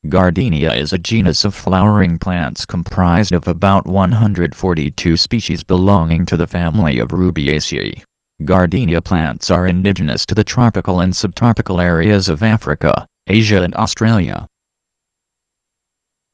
Gardenia is a genus of flowering plants comprised of about 142 species belonging to the family of Rubiaceae. Gardenia plants are indigenous to the tropical and subtropical areas of Africa, Asia and Australia.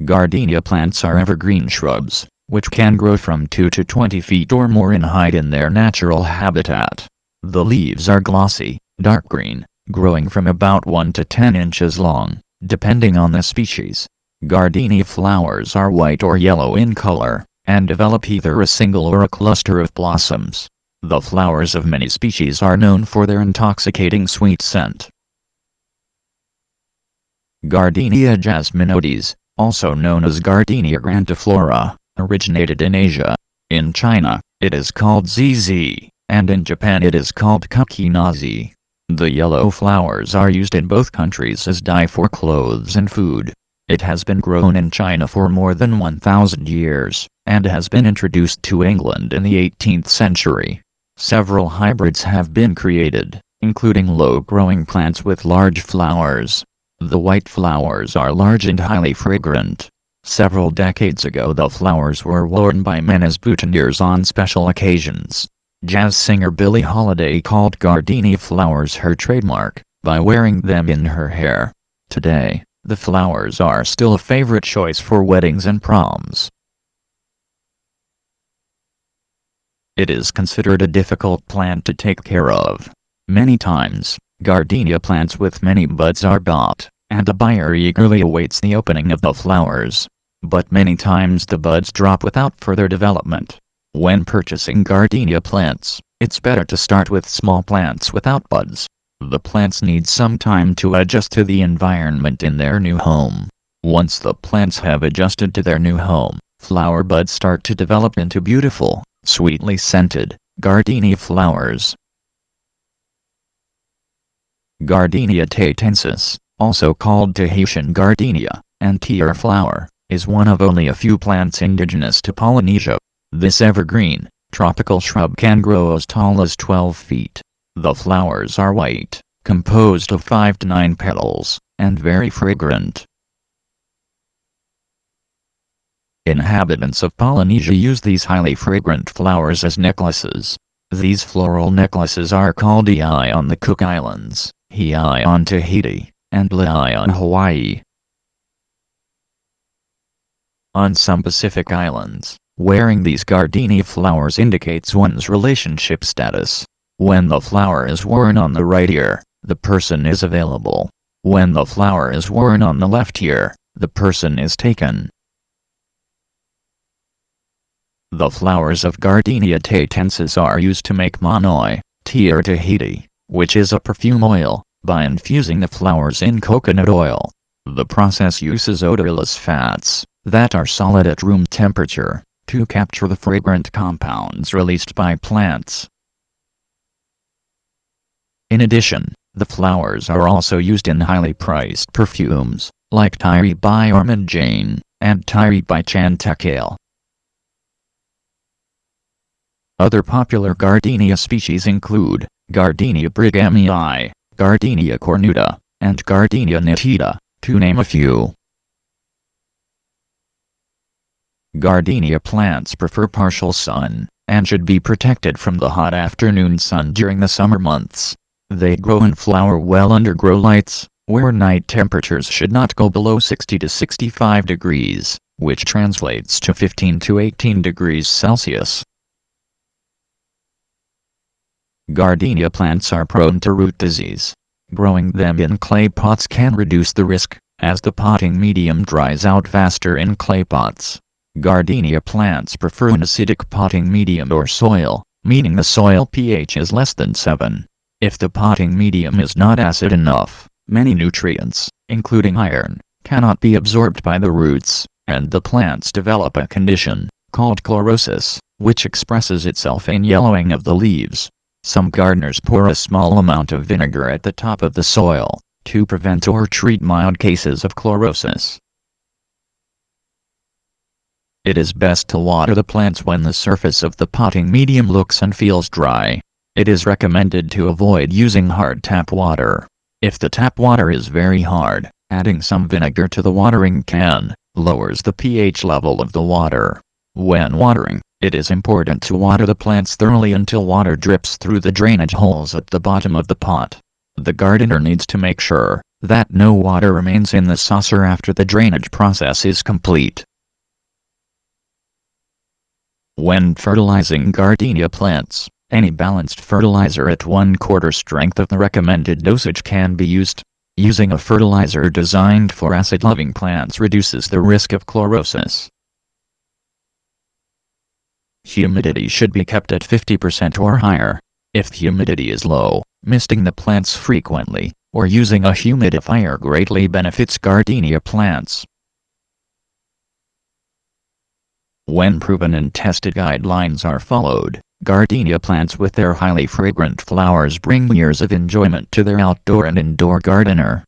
Gardenia plants are evergreen shrubs, which can grow from 2 to 20 feet or more in height in their natural habitat. The leaves are glossy, dark green, growing from about 1 to 10 inches long, depending on the species. Gardenia flowers are white or yellow in color, and develop either a single or a cluster of blossoms. The flowers of many species are known for their intoxicating sweet scent. Gardenia jasminoides, also known as Gardenia grandiflora, originated in Asia. In China, it is called ZZ, and in Japan it is called kukinazi. The yellow flowers are used in both countries as dye for clothes and food. It has been grown in China for more than 1,000 years, and has been introduced to England in the 18th century. Several hybrids have been created, including low-growing plants with large flowers. The white flowers are large and highly fragrant. Several decades ago the flowers were worn by men as boutonnieres on special occasions. Jazz singer Billie Holiday called gardenia flowers her trademark, by wearing them in her hair. Today, the flowers are still a favorite choice for weddings and proms. It is considered a difficult plant to take care of. Many times, gardenia plants with many buds are bought, and the buyer eagerly awaits the opening of the flowers. But many times the buds drop without further development. When purchasing gardenia plants, it's better to start with small plants without buds. The plants need some time to adjust to the environment in their new home. Once the plants have adjusted to their new home, flower buds start to develop into beautiful, sweetly scented, gardenia flowers. Gardenia taitensis, also called Tahitian gardenia, and tear flower, is one of only a few plants indigenous to Polynesia. This evergreen, tropical shrub can grow as tall as 12 feet. The flowers are white, composed of 5 to 9 petals, and very fragrant. Inhabitants of Polynesia use these highly fragrant flowers as necklaces. These floral necklaces are called iai on the Cook Islands, hiai on Tahiti, and liai on Hawaii. On some Pacific islands, wearing these gardenia flowers indicates one's relationship status. When the flower is worn on the right ear, the person is available. When the flower is worn on the left ear, the person is taken. The flowers of Gardenia taitensis are used to make Monoi Tiare Tahiti, which is a perfume oil, by infusing the flowers in coconut oil. The process uses odorless fats, that are solid at room temperature, to capture the fragrant compounds released by plants. In addition, the flowers are also used in highly priced perfumes, like Tiare by Armand Jane, and Tiare by Chantekale. Other popular gardenia species include Gardenia brighamiae, Gardenia cornuta, and Gardenia nitida, to name a few. Gardenia plants prefer partial sun, and should be protected from the hot afternoon sun during the summer months. They grow and flower well under grow lights, where night temperatures should not go below 60 to 65 degrees, which translates to 15 to 18 degrees Celsius. Gardenia plants are prone to root disease. Growing them in clay pots can reduce the risk, as the potting medium dries out faster in clay pots. Gardenia plants prefer an acidic potting medium or soil, meaning the soil pH is less than 7. If the potting medium is not acid enough, many nutrients, including iron, cannot be absorbed by the roots, and the plants develop a condition, called chlorosis, which expresses itself in yellowing of the leaves. Some gardeners pour a small amount of vinegar at the top of the soil, to prevent or treat mild cases of chlorosis. It is best to water the plants when the surface of the potting medium looks and feels dry. It is recommended to avoid using hard tap water. If the tap water is very hard, Adding some vinegar to the watering can lowers the pH level of the water. When watering, it is important to water the plants thoroughly until water drips through the drainage holes at the bottom of the pot. The gardener needs to make sure that no water remains in the saucer after the drainage process is complete. When fertilizing gardenia plants, any balanced fertilizer at 1/4 strength of the recommended dosage can be used. Using a fertilizer designed for acid-loving plants reduces the risk of chlorosis. Humidity should be kept at 50% or higher. If humidity is low, misting the plants frequently, or using a humidifier greatly benefits gardenia plants. When proven and tested guidelines are followed, gardenia plants with their highly fragrant flowers bring years of enjoyment to their outdoor and indoor gardener.